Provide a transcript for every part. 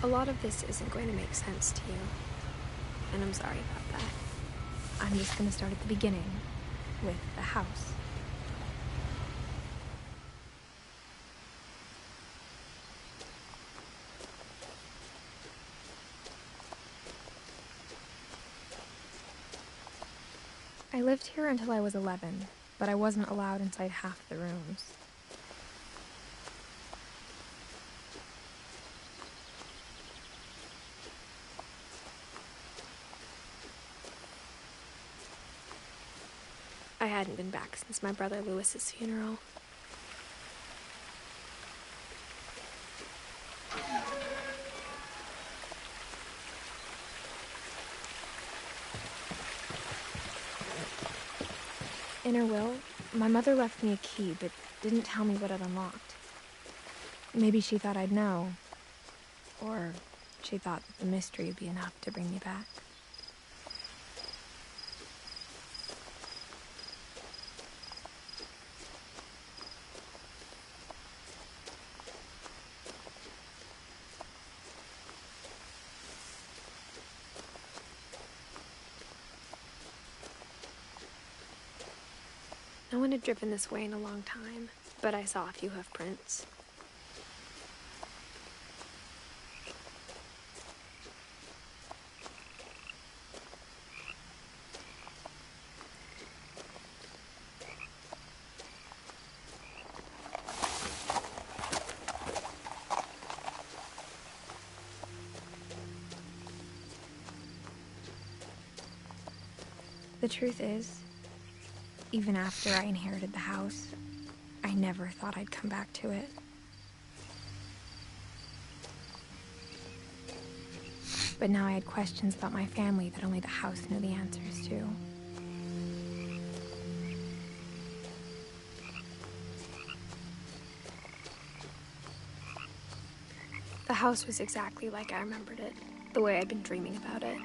lot of this isn't going to make sense to you, and I'm sorry about that. I'm just gonna start at the beginning, with the house. I lived here until I was 11, but I wasn't allowed inside half the rooms. I hadn't been back since my brother Lewis's funeral. In her will, my mother left me a key, but didn't tell me what it unlocked. Maybe she thought I'd know. Or she thought that the mystery would be enough to bring me back. No one had driven this way in a long time, but I saw a few hoof prints. The truth is, even after I inherited the house, I never thought I'd come back to it. But now I had questions about my family that only the house knew the answers to. The house was exactly like I remembered it, the way I'd been dreaming about it.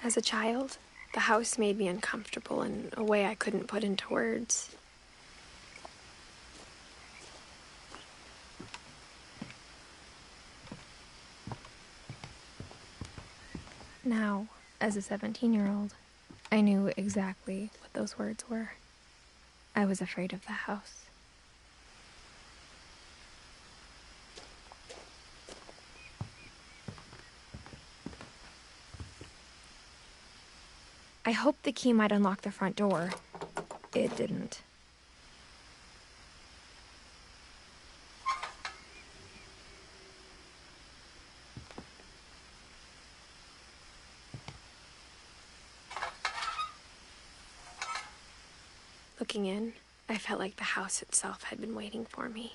As a child, the house made me uncomfortable in a way I couldn't put into words. Now, as a 17-year-old, I knew exactly what those words were. I was afraid of the house. I hoped the key might unlock the front door. It didn't. Looking in, I felt like the house itself had been waiting for me.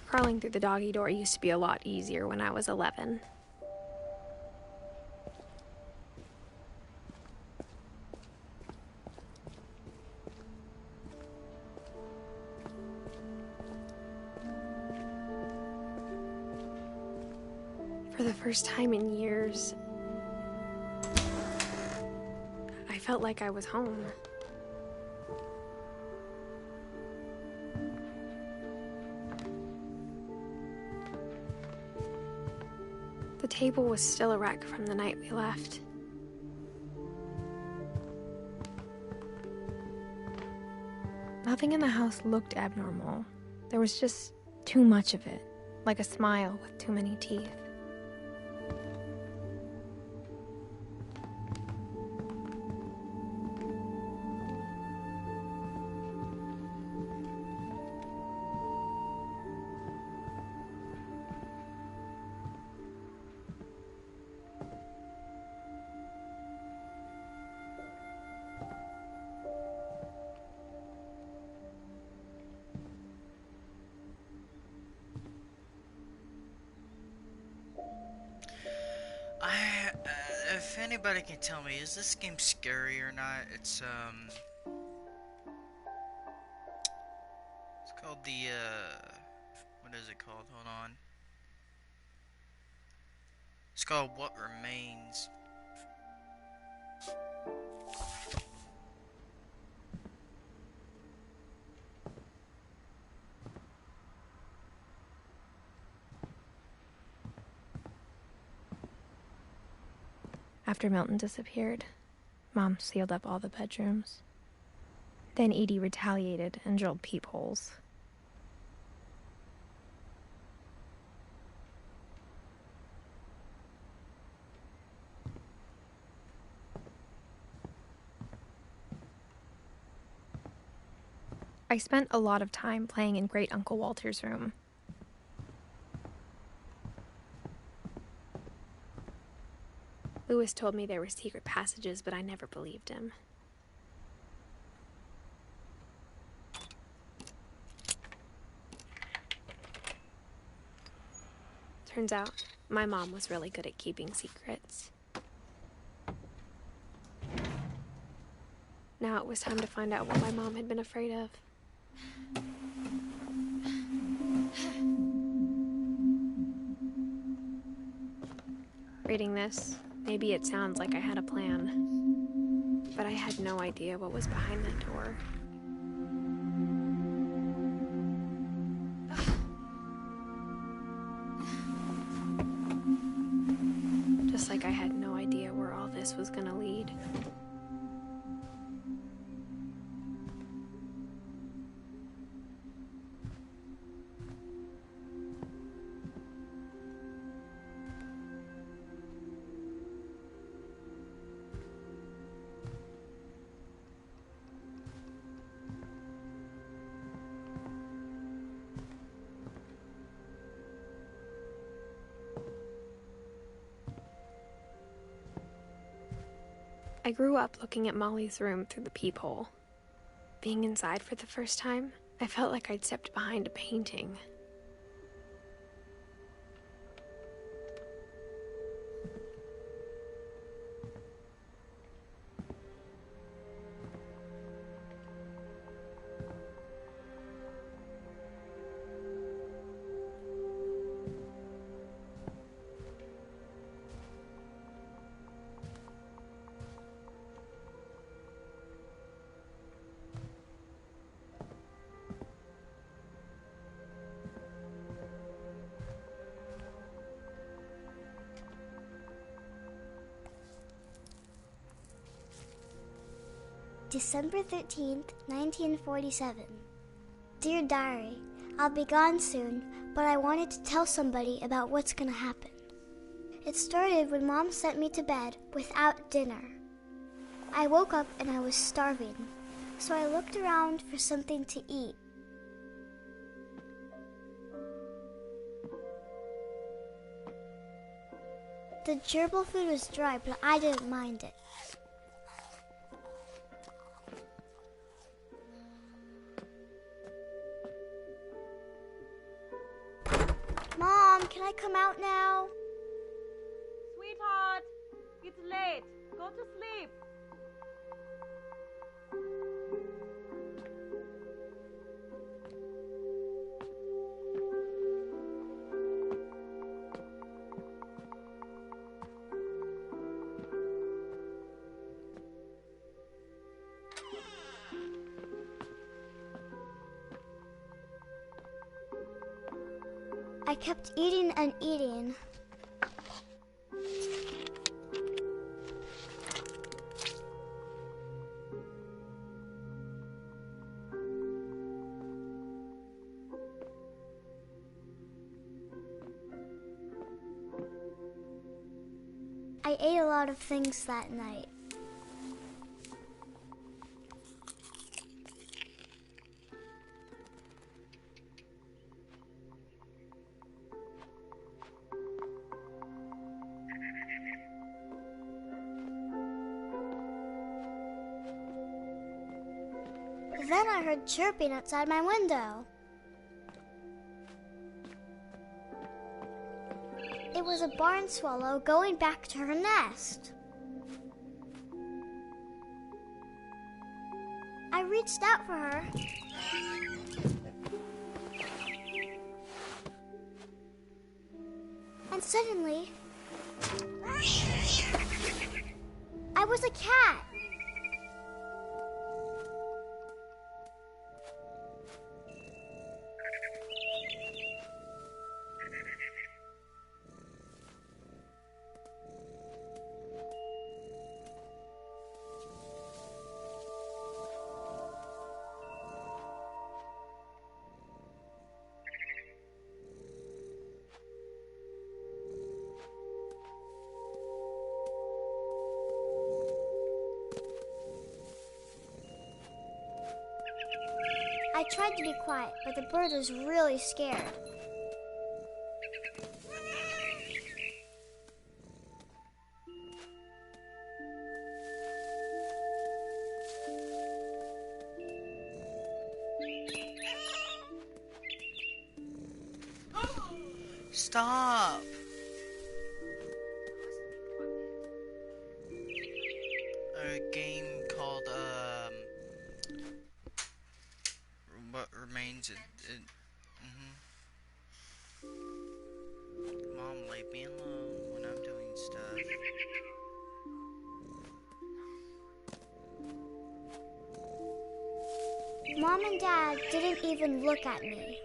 Crawling through the doggy door used to be a lot easier when I was 11. For the first time in years, felt like I was home. The table was still a wreck from the night we left. Nothing in the house looked abnormal. There was just too much of it, like a smile with too many teeth. If anybody can tell me, is this game scary or not? It's called the, what is it called? Hold on. It's called What Remains. After Milton disappeared, Mom sealed up all the bedrooms. Then Edie retaliated and drilled peepholes. I spent a lot of time playing in Great Uncle Walter's room. Lewis told me there were secret passages, but I never believed him. Turns out, my mom was really good at keeping secrets. Now it was time to find out what my mom had been afraid of. Reading this, maybe it sounds like I had a plan, but I had no idea what was behind that door. Just like I had no idea where all this was gonna lead. I grew up looking at Molly's room through the peephole. Being inside for the first time, I felt like I'd stepped behind a painting. December 13th, 1947. Dear Diary, I'll be gone soon, but I wanted to tell somebody about what's gonna happen. It started when Mom sent me to bed without dinner. I woke up and I was starving, so I looked around for something to eat. The gerbil food was dry, but I didn't mind it. Mom, can I come out now? Sweetheart, it's late. Go to sleep. I kept eating and eating. I ate a lot of things that night. Then I heard chirping outside my window. It was a barn swallow going back to her nest. I reached out for her. And suddenly, I was a cat. I tried to be quiet, but the bird was really scared. Stop! A game called, what remains Mom, leave me alone when I'm doing stuff. Mom and Dad didn't even look at me.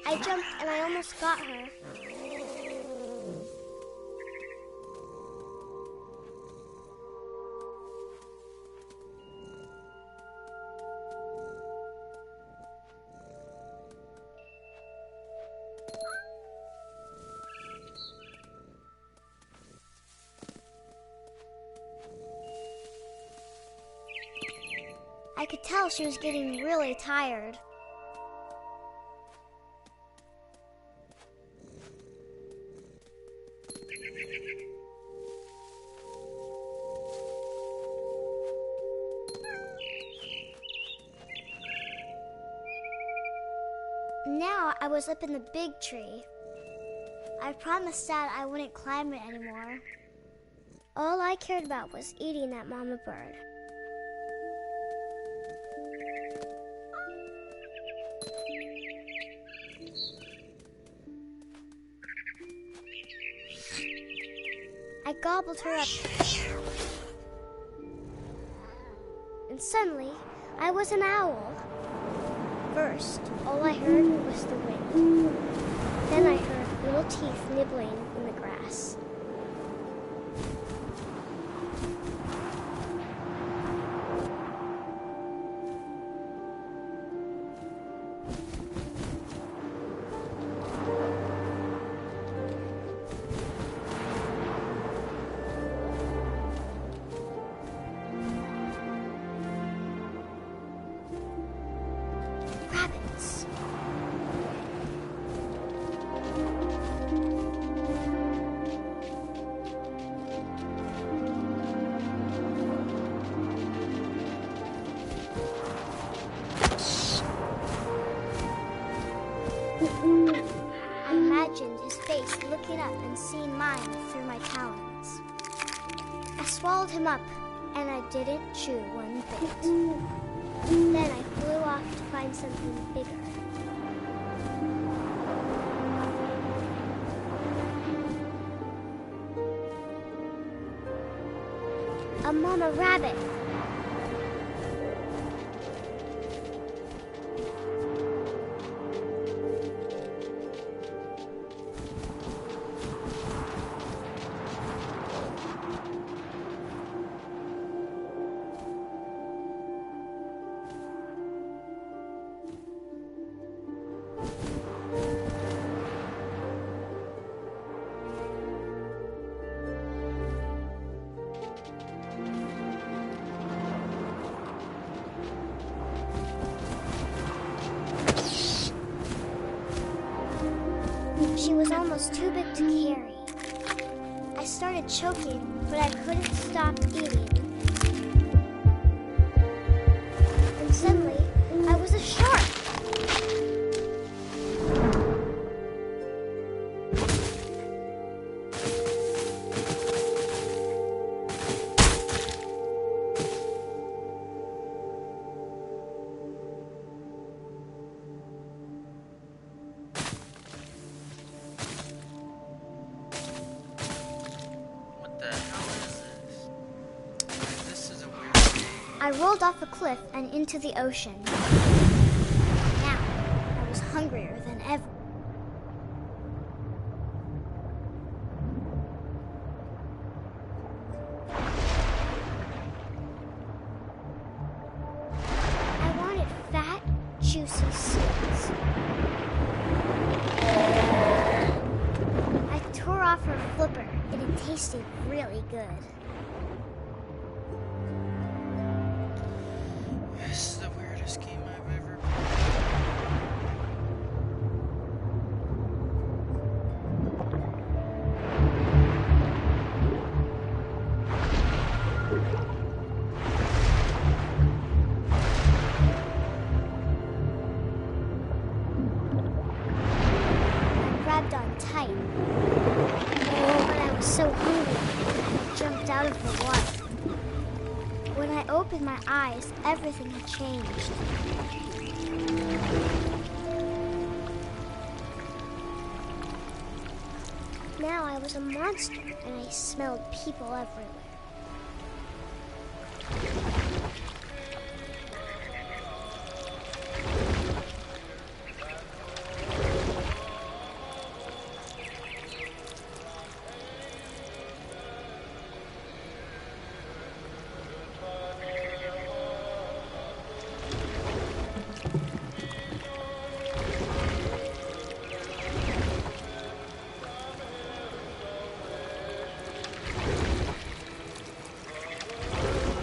I jumped and I almost got her. I could tell she was getting really tired. Now I was up in the big tree. I promised Dad I wouldn't climb it anymore. All I cared about was eating that mama bird. I gobbled her up. And suddenly, I was an owl. First, all I heard was the wind. Then I heard little teeth nibbling in the grass. woods. I imagined his face looking up and seeing mine through my talons. I swallowed him up, and I didn't chew one bit. Then I flew off to find something bigger. A mama rabbit. She was almost too big to carry. I started choking, but I couldn't stop eating. And suddenly, I was a shark. I rolled off a cliff and into the ocean. Now, I was hungrier than ever. I wanted fat, juicy seeds. I tore off her flipper, and it tasted really good. This is the weirdest game I've ever I grabbed on tight. But I was so hungry, I jumped out of the water. When I opened my eyes, everything had changed. Now I was a monster, and I smelled people everywhere.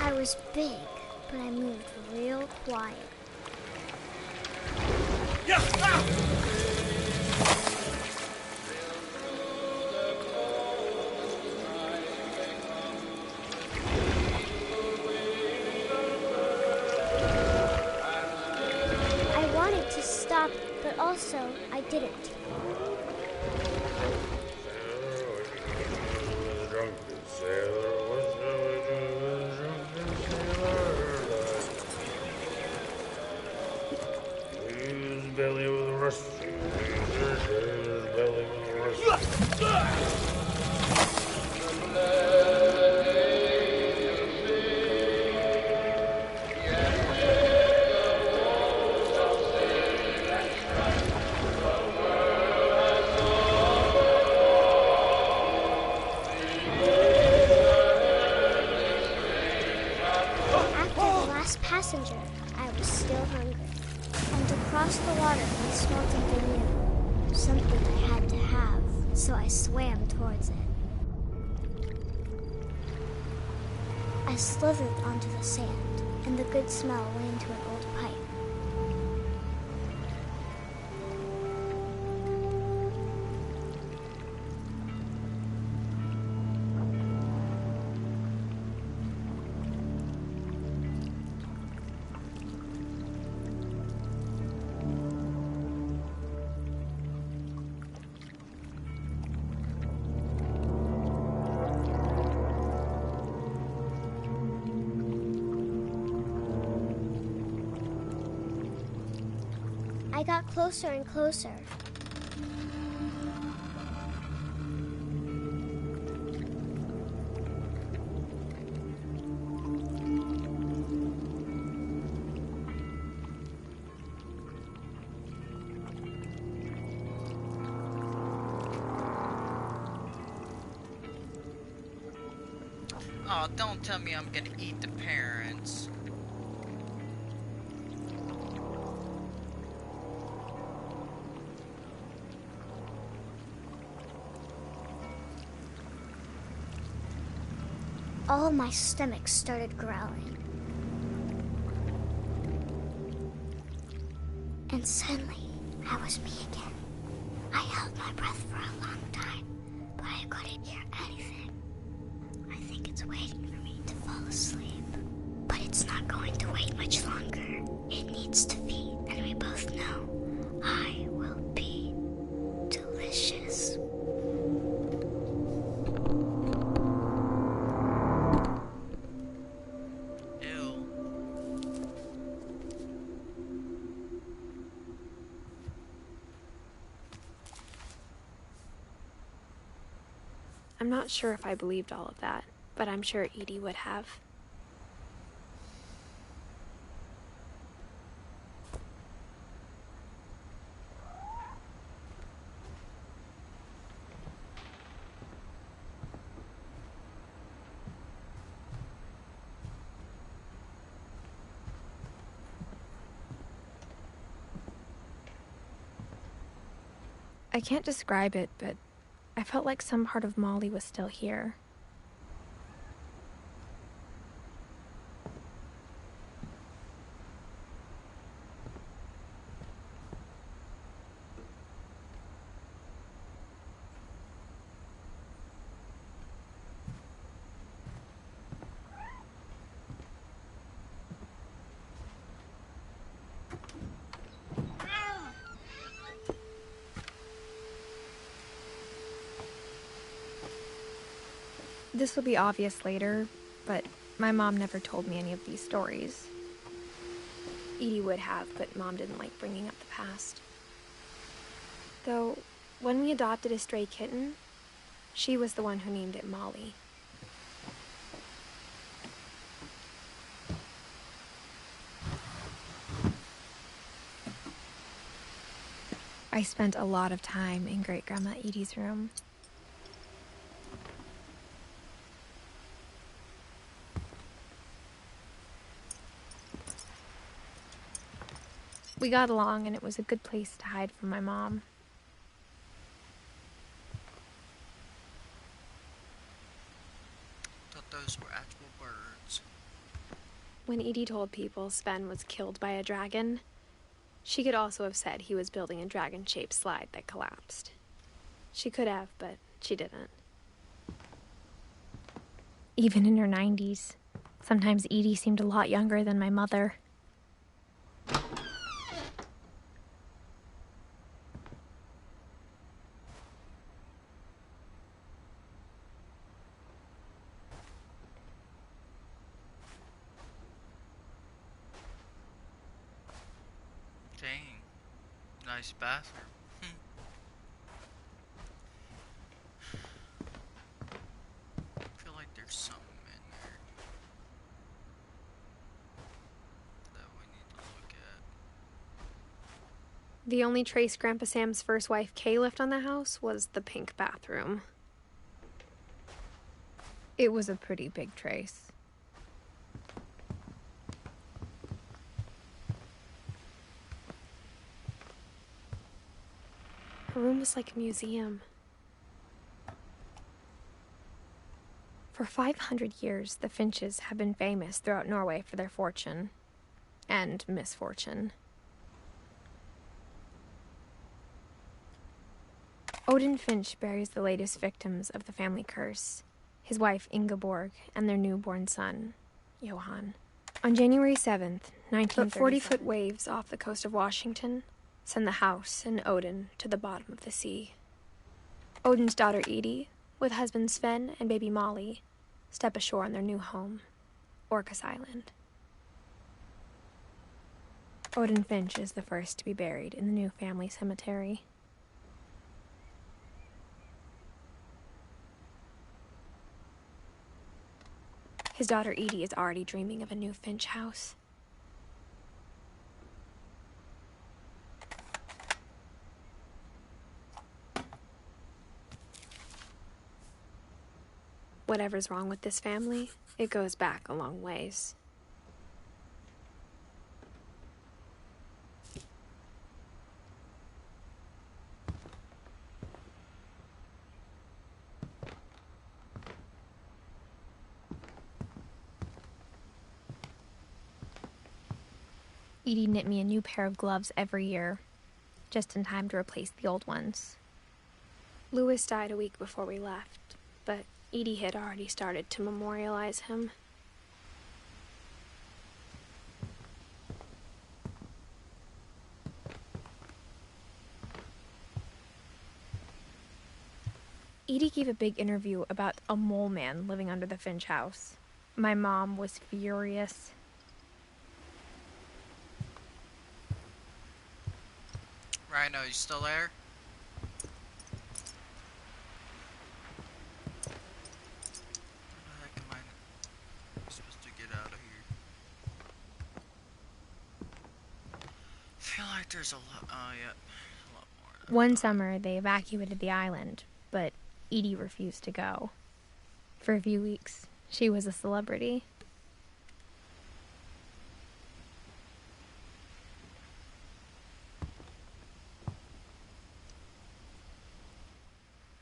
I was big, but I moved real quiet. I wanted to stop, but also I didn't. Belly with a rust. Belly with a rust. After the last passenger, I was still hungry. And across the water, I smelled something new. Something I had to have, so I swam towards it. I slithered onto the sand, and the good smell went into an old pipe. I got closer and closer. Oh, don't tell me I'm gonna eat the parents. All my stomach started growling. And suddenly, I was me again. I held my breath for a long time, but I couldn't hear anything. I think it's waiting for me to fall asleep. But it's not going to wait much longer. It needs to feed, and we both know I will be delicious. Ew. I'm not sure if I believed all of that, but I'm sure Edie would have. I can't describe it, but I felt like some part of Molly was still here. This will be obvious later, but my mom never told me any of these stories. Edie would have, but Mom didn't like bringing up the past. Though, when we adopted a stray kitten, she was the one who named it Molly. I spent a lot of time in Great-Grandma Edie's room. We got along, and it was a good place to hide from my mom. Thought those were actual birds. When Edie told people Sven was killed by a dragon, she could also have said he was building a dragon-shaped slide that collapsed. She could have, but she didn't. Even in her 90s, sometimes Edie seemed a lot younger than my mother. Dang. Nice bathroom. I feel like there's something in there that we need to look at. The only trace Grandpa Sam's first wife Kay left on the house was the pink bathroom. It was a pretty big trace. Her room was like a museum. For 500 years, the Finches have been famous throughout Norway for their fortune and misfortune. Odin Finch buries the latest victims of the family curse, his wife Ingeborg and their newborn son, Johan. On January 7th, 1937, 40-foot waves off the coast of Washington send the house and Odin to the bottom of the sea. Odin's daughter Edie, with husband Sven and baby Molly, step ashore on their new home, Orcas Island. Odin Finch is the first to be buried in the new family cemetery. His daughter Edie is already dreaming of a new Finch house. Whatever's wrong with this family, it goes back a long ways. Edie knit me a new pair of gloves every year, just in time to replace the old ones. Louis died a week before we left, but Edie had already started to memorialize him. Edie gave a big interview about a mole man living under the Finch house. My mom was furious. Rhino, you still there? How the heck am I supposed to get out of here? I feel like there's a lot. Oh, yeah. A lot more. One summer, they evacuated the island, but Edie refused to go. For a few weeks, she was a celebrity.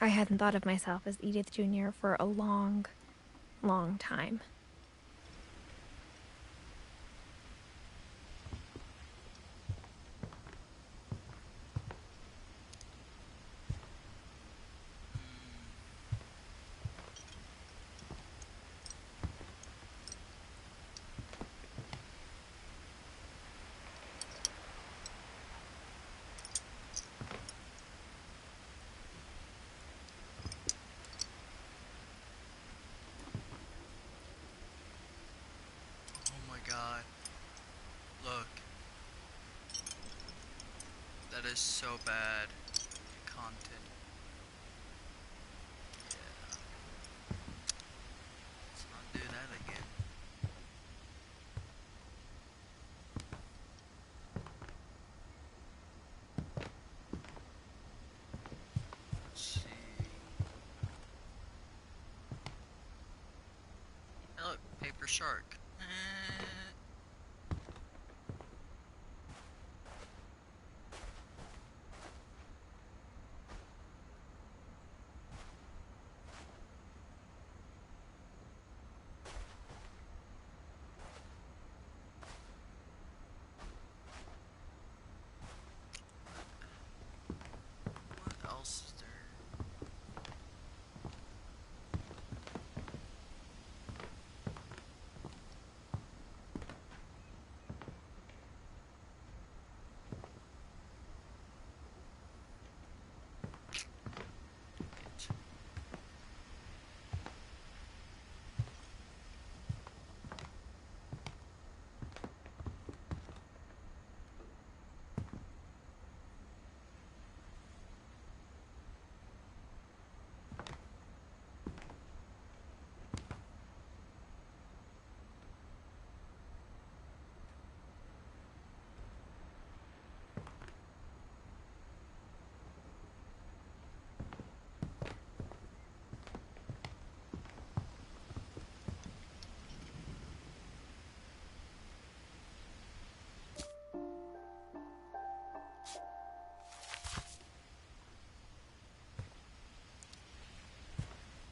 I hadn't thought of myself as Edith Jr. for a long, long time. God. Look. That is so bad. Content. Yeah. Let's not do that again. Let's see. Hey, look, paper shark. What else is there?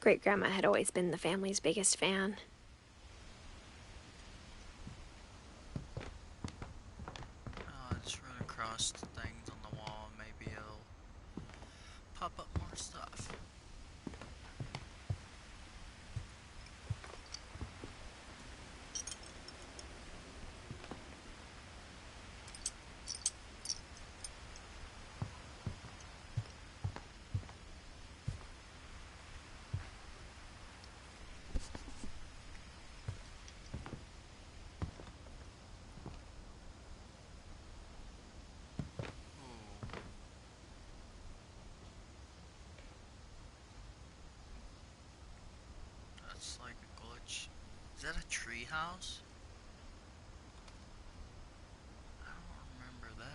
Great-grandma had always been the family's biggest fan. I'll just run across the things on the wall and maybe it'll pop up more stuff. treehouse? I don't remember that.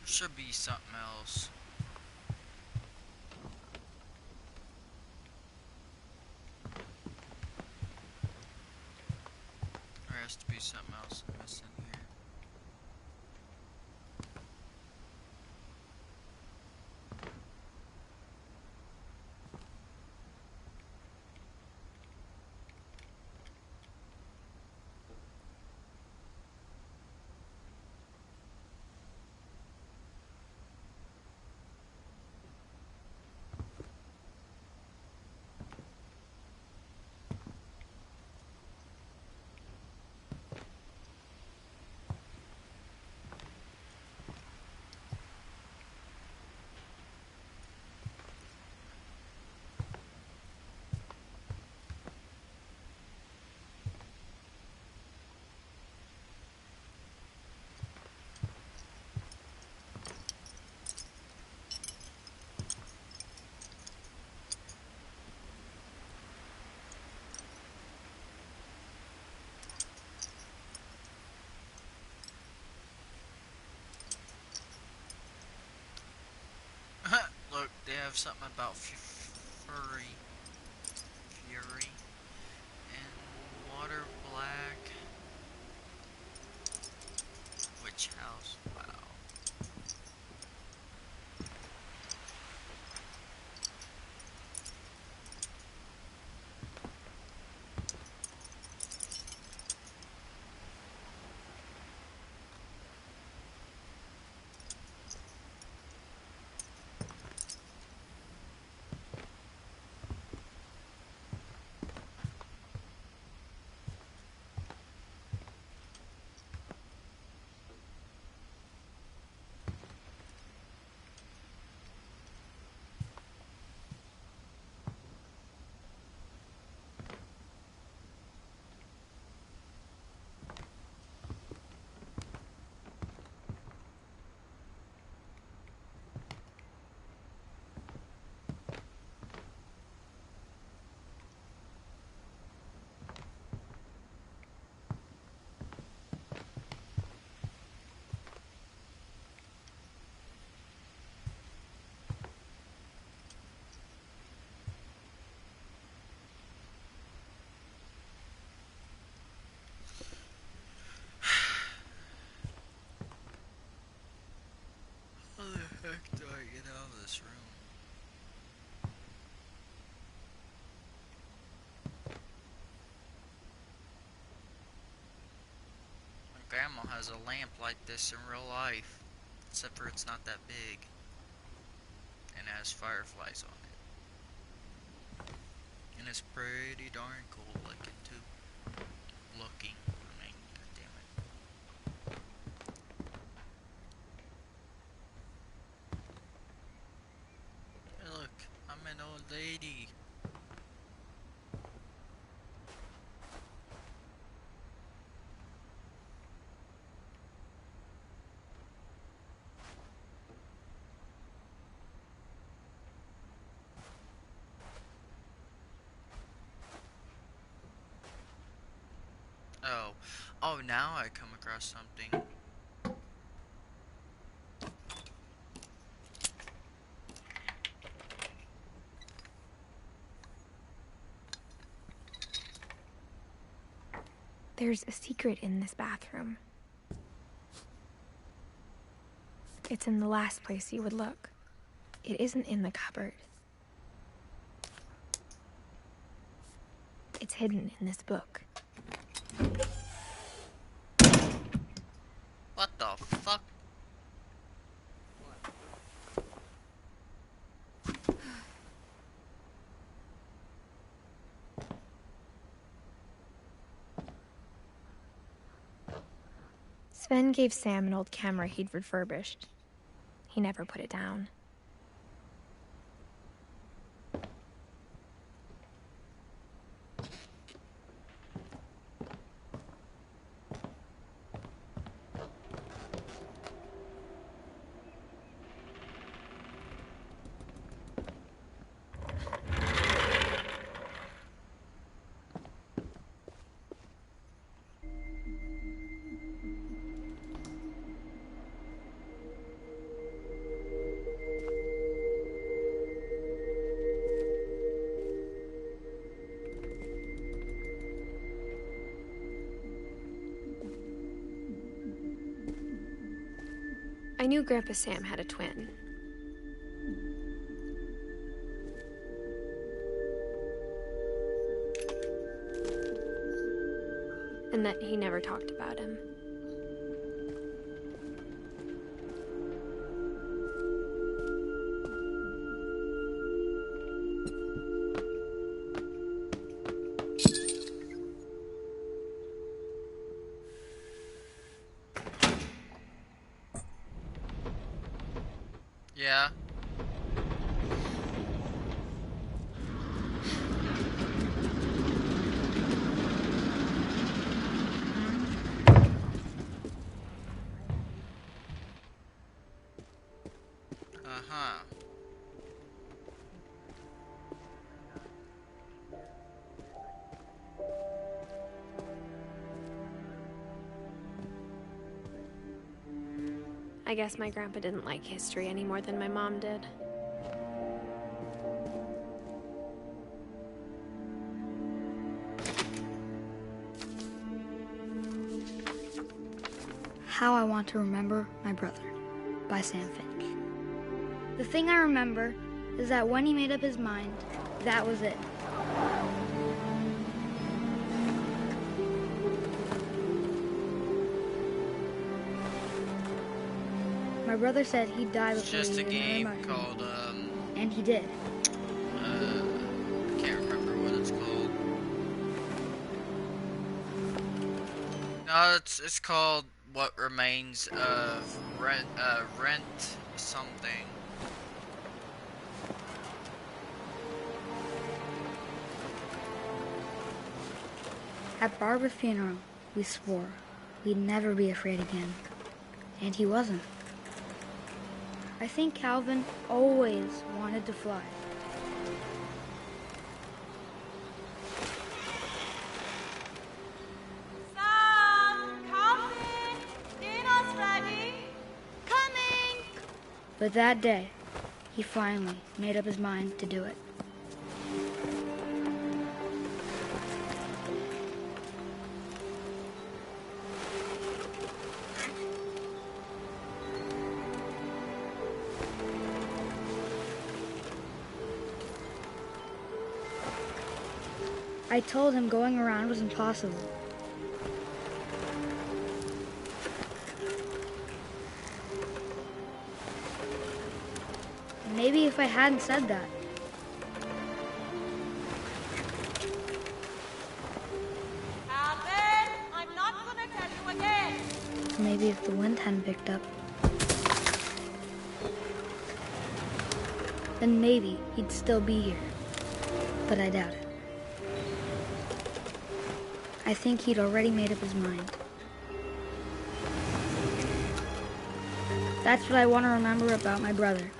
Should be something else. There has to be something else I'm missing here. Look, they have something about fury and water black. Witch house. Wow. heck do I get out of this room? My grandma has a lamp like this in real life, except for it's not that big, and it has fireflies on it. And it's pretty darn cool looking too. I mean, goddammit. Hey look, I'm an old lady. Oh, now I come across something. There's a secret in this bathroom. It's in the last place you would look. It isn't in the cupboard. It's hidden in this book. What the fuck? Sven gave Sam an old camera he'd refurbished. He never put it down. I knew Grandpa Sam had a twin. And that he never talked about him. Yeah. Uh-huh. I guess my grandpa didn't like history any more than my mom did. How I Want to Remember My Brother by Sam Finch. The thing I remember is that when he made up his mind, that was it. My brother said he'd die It's before just a he game married. called, And he did. I can't remember what it's called. No, it's called What Remains of Rent something. At Barbara's funeral, we swore we'd never be afraid again. And he wasn't. I think Calvin always wanted to fly. Sam, Calvin, dinner's ready. Coming. But that day, he finally made up his mind to do it. I told him going around was impossible. Maybe if I hadn't said that. Calvin, I'm not gonna tell you again. Maybe if the wind hadn't picked up. Then maybe he'd still be here. But I doubt it. I think he'd already made up his mind. That's what I want to remember about my brother.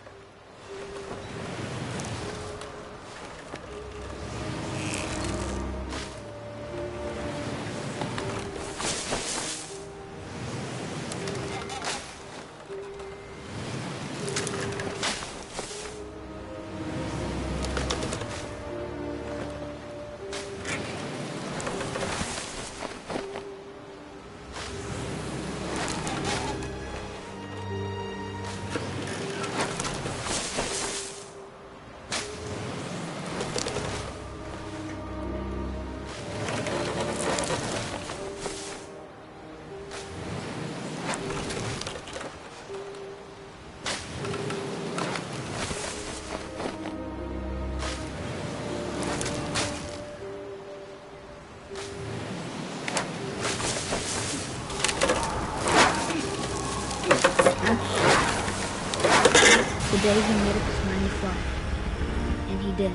The day he made up his mind to fly. And he did.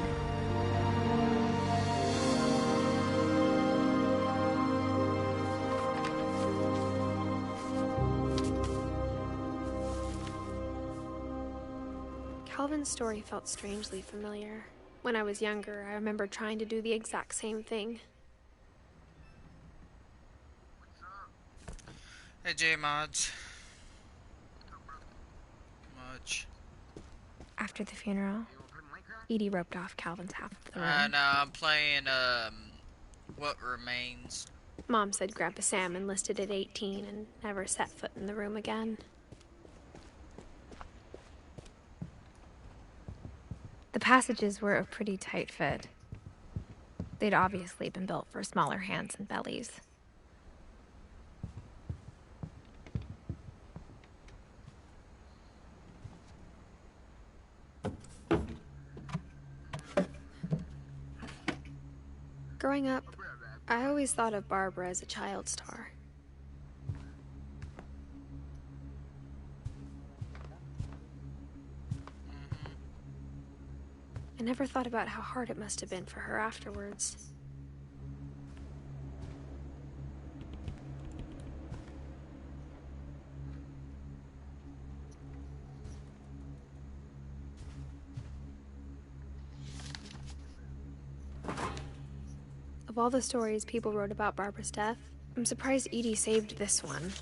Calvin's story felt strangely familiar. When I was younger, I remember trying to do the exact same thing. Hey, J-Mods. Much. After the funeral, Edie roped off Calvin's half of the room. No, I'm playing, What Remains. Mom said Grandpa Sam enlisted at 18 and never set foot in the room again. The passages were a pretty tight fit. They'd obviously been built for smaller hands and bellies. Growing up, I always thought of Barbara as a child star. I never thought about how hard it must have been for her afterwards. Of all the stories people wrote about Barbara's death, I'm surprised Edie saved this one.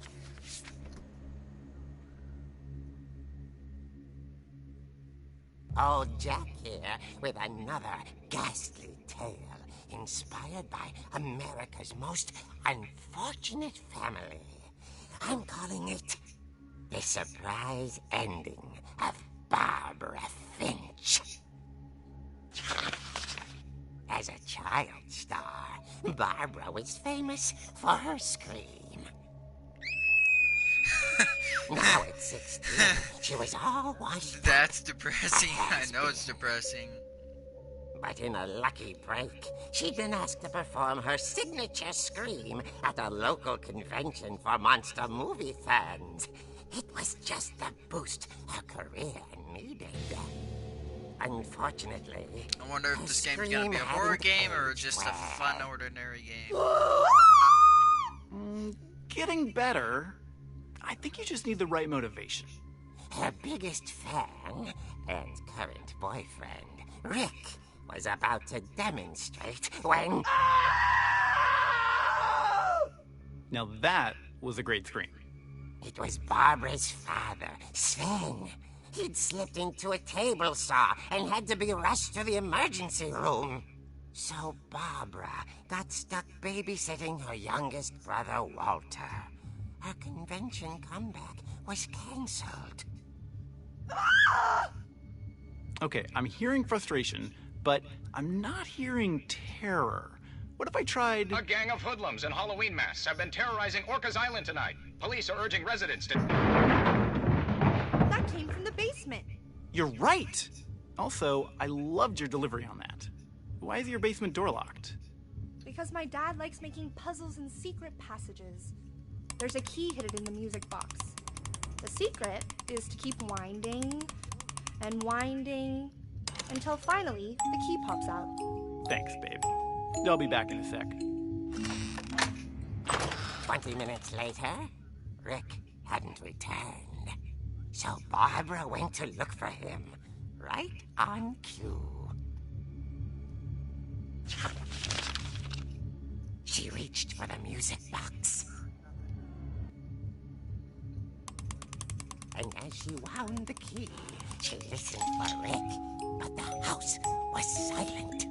Old Jack here with another ghastly tale inspired by America's most unfortunate family. I'm calling it The Surprise Ending of Barbara Finch. As a child star, Barbara was famous for her scream. Now at 16, she was all washed up. That's depressing. I know it's depressing. But in a lucky break, she'd been asked to perform her signature scream at a local convention for monster movie fans. It was just the boost her career needed. Unfortunately, I wonder if this game's gonna be a horror game or just a fun, ordinary game. Getting better. I think you just need the right motivation. Her biggest fan and current boyfriend, Rick, was about to demonstrate when... Now that was a great scream. It was Barbara's father, Sven. He'd slipped into a table saw and had to be rushed to the emergency room. So Barbara got stuck babysitting her youngest brother, Walter. Her convention comeback was cancelled. Okay, I'm hearing frustration, but I'm not hearing terror. What if I tried... A gang of hoodlums in Halloween masks have been terrorizing Orcas Island tonight. Police are urging residents to... That came from the basement. You're right! Also, I loved your delivery on that. Why is your basement door locked? Because my dad likes making puzzles and secret passages. There's a key hidden in the music box. The secret is to keep winding and winding until finally the key pops out. Thanks, babe. I'll be back in a sec. 20 minutes later, Rick hadn't returned. So Barbara went to look for him, right on cue. She reached for the music box. And as she wound the key, she listened for Rick, but the house was silent.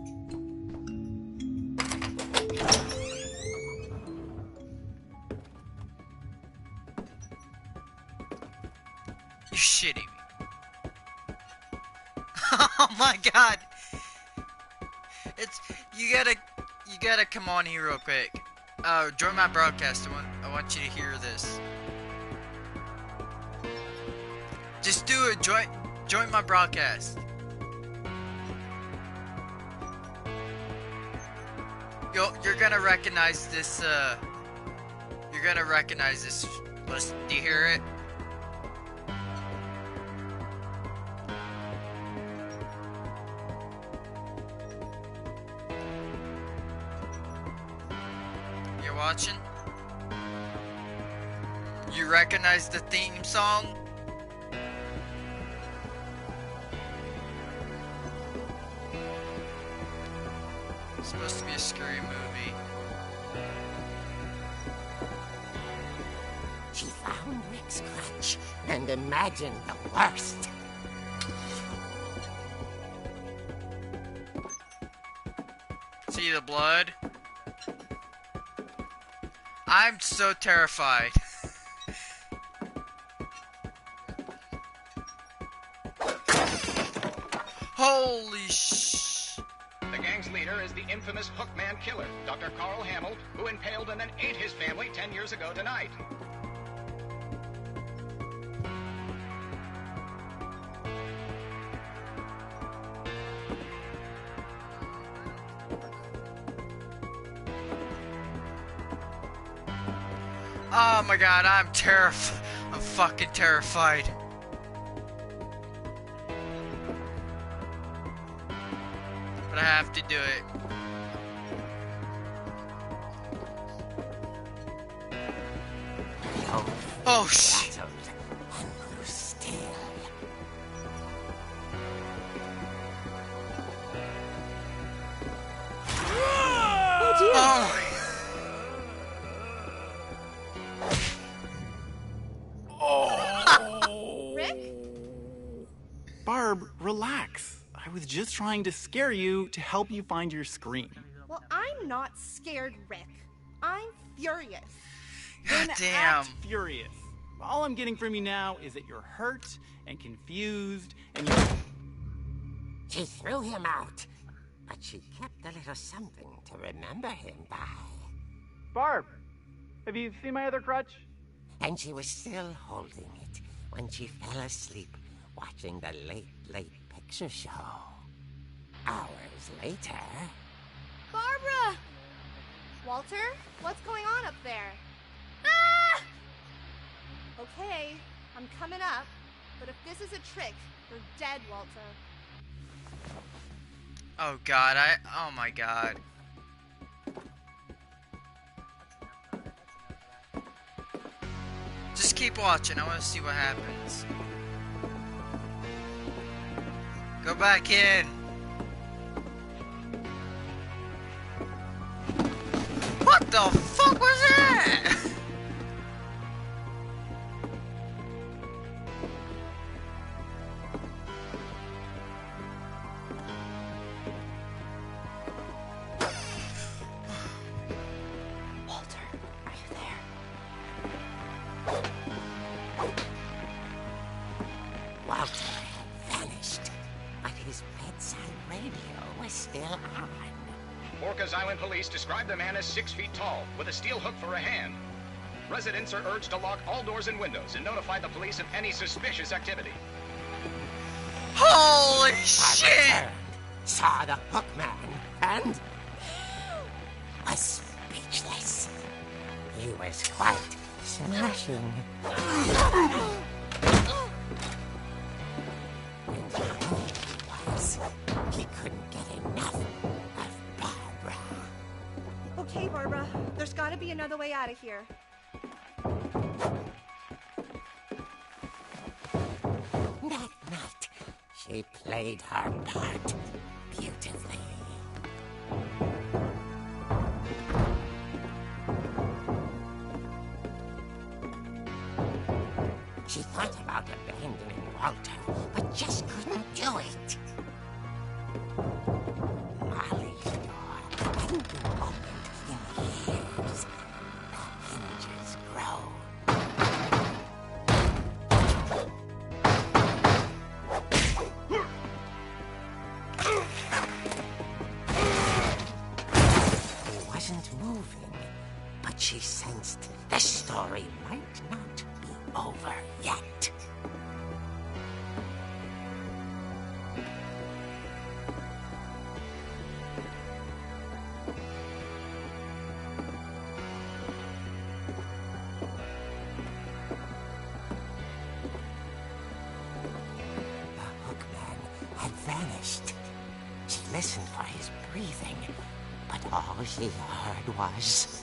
You're shitting me. Oh my god. You gotta come on here real quick. Join my broadcast. I want you to hear this. Just do it. Join my broadcast. You're gonna recognize this. You're gonna recognize this. Listen, do you hear it? You're watching? You recognize the theme song? It's supposed to be a scary movie. She found Rick's crutch and imagined the worst. See the blood? I'm so terrified. Holy sh! The gang's leader is the infamous Hookman killer, Dr. Carl Hamill, who impaled and then ate his family 10 years ago tonight. Oh my god, I'm fucking terrified. But I have to do it. Oh shit. Oh dear. Oh. Rick? Barb, relax. I was just trying to scare you to help you find your screen. Well, I'm not scared, Rick. I'm furious. God Then damn. act furious. All I'm getting from you now is that you're hurt and confused and you're... She threw him out, but she kept a little something to remember him by. Barb, have you seen my other crutch? And she was still holding it when she fell asleep watching the late picture show. Hours later... Barbara! Walter, what's going on up there? Ah! Okay, I'm coming up, but if this is a trick, you're dead, Walter. Oh god, oh my god. Just keep watching, I want to see what happens. Go back in. What the fuck was that? Walter, are you there? Walter had vanished, but his bedside radio was still on. Pocahontas Island police describe the man as 6 feet tall, with a steel hook for a hand. Residents are urged to lock all doors and windows and notify the police of any suspicious activity. Holy I shit! returned, saw the hook man, and was speechless. He was quite smashing. And he was. He couldn't get enough of Barbara. Okay, Barbara. There's got to be another way out of here. That night, she played her part beautifully. She thought about abandoning Walter, but just couldn't do it. Molly's door hadn't been opened in years. The hinges grow. He wasn't moving, but she sensed the story might not be over yet. The hookman had vanished. She listened for his breathing, but all she heard was...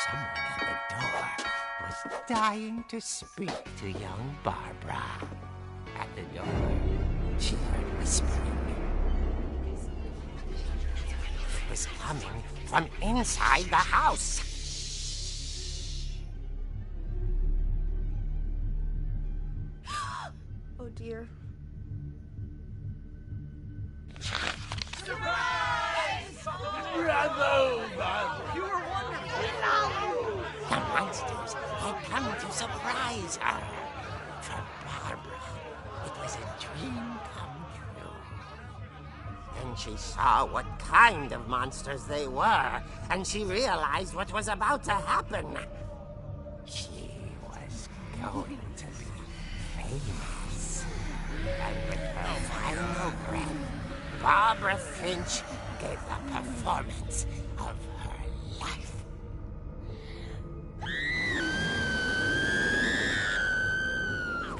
someone at the door was dying to speak to young Barbara. At the door, she heard whispering. It was coming from inside the house. Oh, dear. The monsters had come to surprise her. For Barbara, it was a dream come true. Then she saw what kind of monsters they were, and she realized what was about to happen. She was going to be famous. And with her final breath, Barbara Finch gave the performance of her life.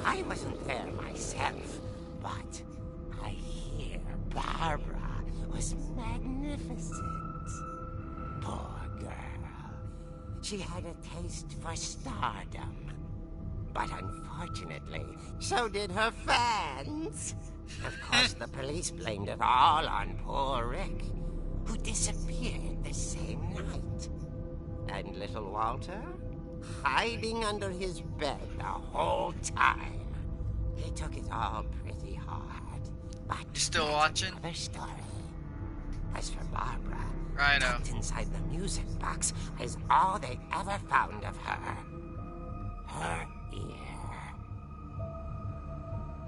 I wasn't there myself, but I hear Barbara was magnificent. Poor girl. She had a taste for stardom. But unfortunately, so did her fans. Of course, the police blamed it all on poor Rick, who disappeared the same night. And little Walter? Hiding under his bed the whole time. He took it all pretty hard. But You still that's watching? another story. As for Barbara, Righto. tucked inside the music box is all they ever found of her. Her ear.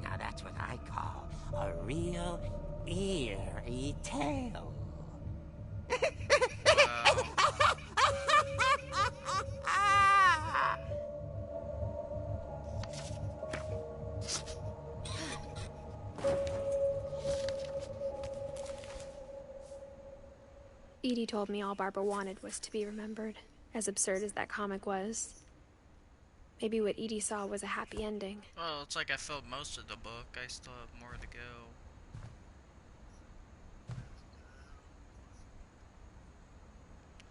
Now that's what I call a real eerie tale. Edie told me all Barbara wanted was to be remembered, as absurd as that comic was. Maybe what Edie saw was a happy ending. Well, it's like I filled most of the book. I still have more to go.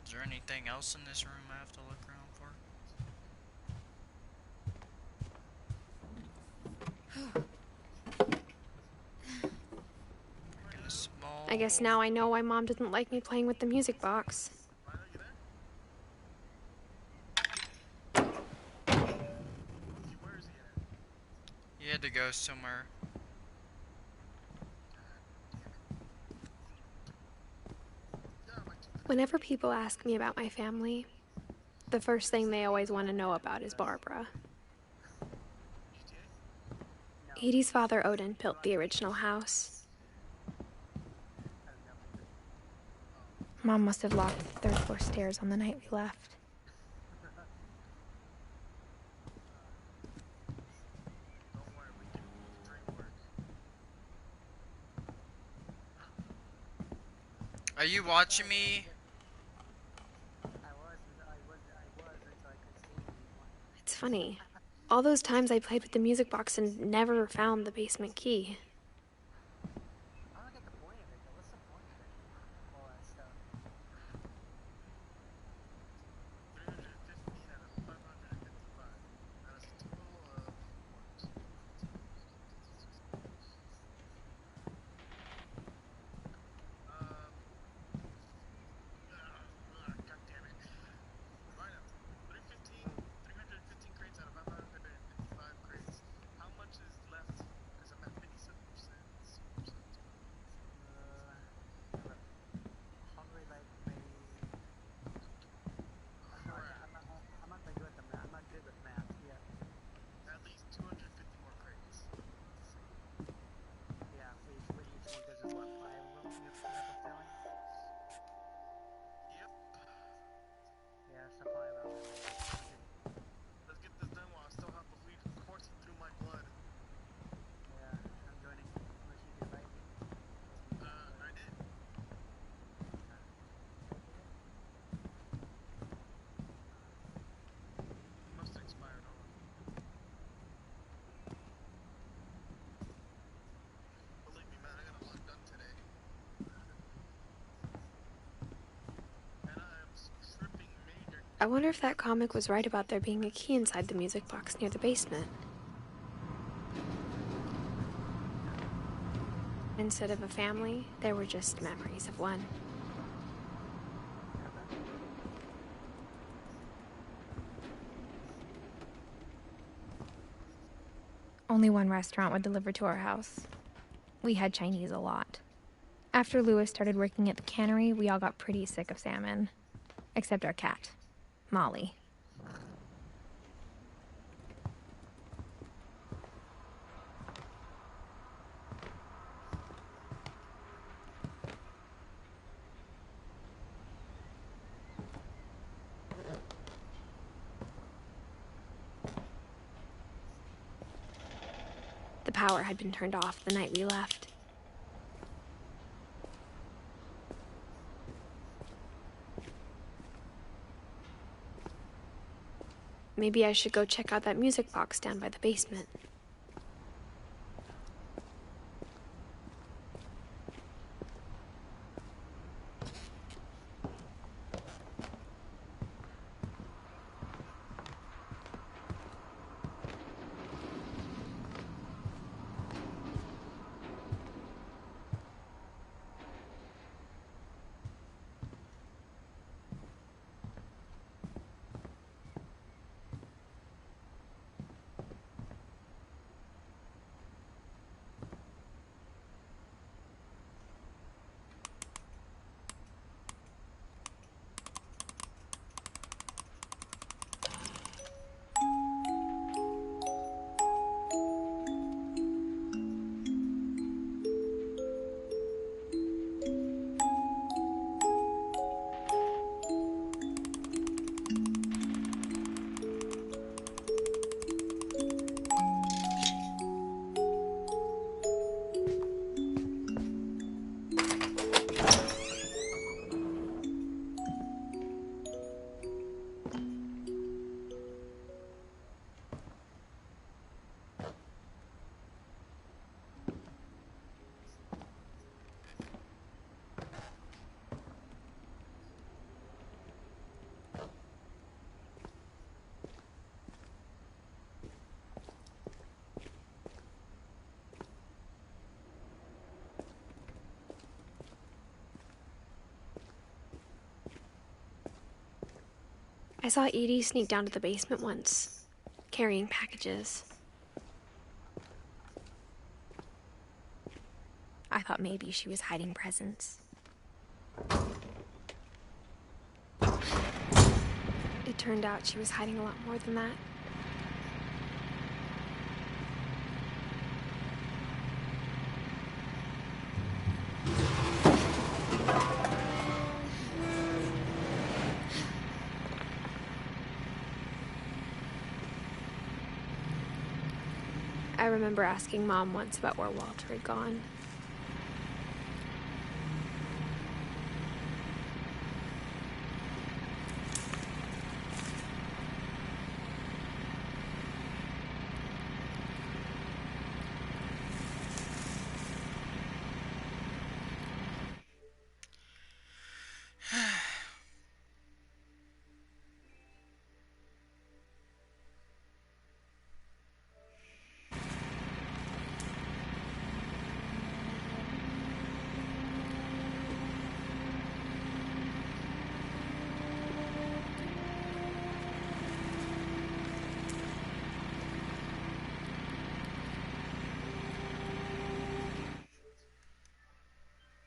Is there anything else in this room I have to look around for? Like a small... I guess now I know why Mom didn't like me playing with the music box. You had to go somewhere. Whenever people ask me about my family, The first thing they always want to know about is Barbara. Edie's father, Odin, built the original house. Mom must have locked the third floor stairs on the night we left. Are you watching me? It's funny. All those times I played with the music box and never found the basement key. I wonder if that comic was right about there being a key inside the music box near the basement. Instead of a family, there were just memories of one. Only one restaurant would deliver to our house. We had Chinese a lot. After Louis started working at the cannery, we all got pretty sick of salmon. Except our cat, Molly. The power had been turned off the night we left. Maybe I should go check out that music box down by the basement. I saw Edie sneak down to the basement once, carrying packages. I thought maybe she was hiding presents. It turned out she was hiding a lot more than that. I remember asking Mom once about where Walter had gone.